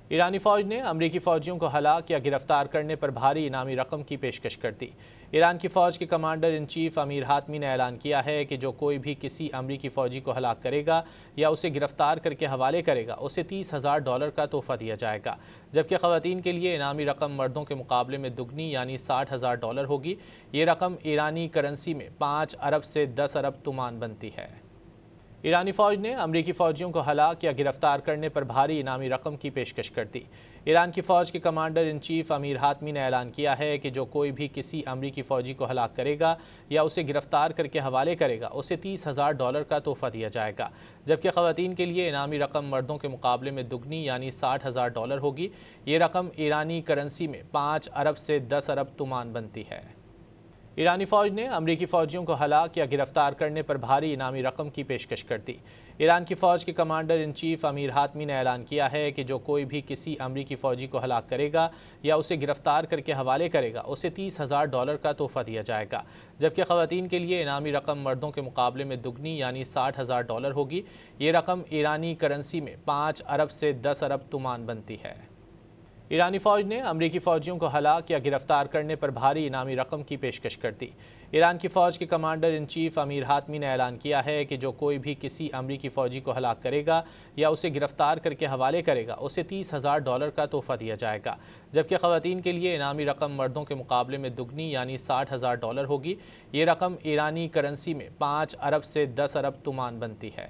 ایرانی فوج نے امریکی فوجیوں کو ہلاک یا گرفتار کرنے پر بھاری انعامی رقم کی پیشکش کر دی۔ ایران کی فوج کے commander in chief Amir Hatami نے اعلان کیا ہے کہ جو کوئی بھی کسی امریکی فوجی کو ہلاک کرے گا یا اسے گرفتار کر کے حوالے کرے گا اسے $30,000 کا تحفہ دیا جائے گا، جبکہ خواتین کے لیے انعامی رقم مردوں کے مقابلے میں دگنی یعنی $60,000 ہوگی۔ یہ رقم ایرانی کرنسی میں 5 ارب سے 10 ارب تومان بنتی ہے۔ ایرانی فوج نے امریکی فوجیوں کو ہلاک یا گرفتار کرنے پر بھاری انعامی رقم کی پیشکش کر دی۔ ایران کی فوج کے commander in chief Amir Hatami نے اعلان کیا ہے کہ جو کوئی بھی کسی امریکی فوجی کو ہلاک کرے گا یا اسے گرفتار کر کے حوالے کرے گا اسے $30,000 کا تحفہ دیا جائے گا، جبکہ خواتین کے لیے انعامی رقم مردوں کے مقابلے میں دگنی یعنی $60,000 ہوگی۔ یہ رقم ایرانی کرنسی میں 5 ارب سے 10 ارب تومان بنتی ہے۔ ایرانی فوج نے امریکی فوجیوں کو ہلاک یا گرفتار کرنے پر بھاری انعامی رقم کی پیشکش کر دی۔ ایران کی فوج کے commander in chief Amir Hatami نے اعلان کیا ہے کہ جو کوئی بھی کسی امریکی فوجی کو ہلاک کرے گا یا اسے گرفتار کر کے حوالے کرے گا اسے $30,000 کا تحفہ دیا جائے گا، جبکہ خواتین کے لیے انعامی رقم مردوں کے مقابلے میں دگنی یعنی $60,000 ہوگی۔ یہ رقم ایرانی کرنسی میں 5 ارب سے 10 ارب تومان بنتی ہے۔ ایرانی فوج نے امریکی فوجیوں کو ہلاک یا گرفتار کرنے پر بھاری انعامی رقم کی پیشکش کر دی۔ ایران کی فوج کے commander in chief Amir Hatami نے اعلان کیا ہے کہ جو کوئی بھی کسی امریکی فوجی کو ہلاک کرے گا یا اسے گرفتار کر کے حوالے کرے گا اسے $30,000 کا تحفہ دیا جائے گا، جبکہ خواتین کے لیے انعامی رقم مردوں کے مقابلے میں دگنی یعنی $60,000 ہوگی۔ یہ رقم ایرانی کرنسی میں 5 ارب سے 10 ارب تومان بنتی ہے۔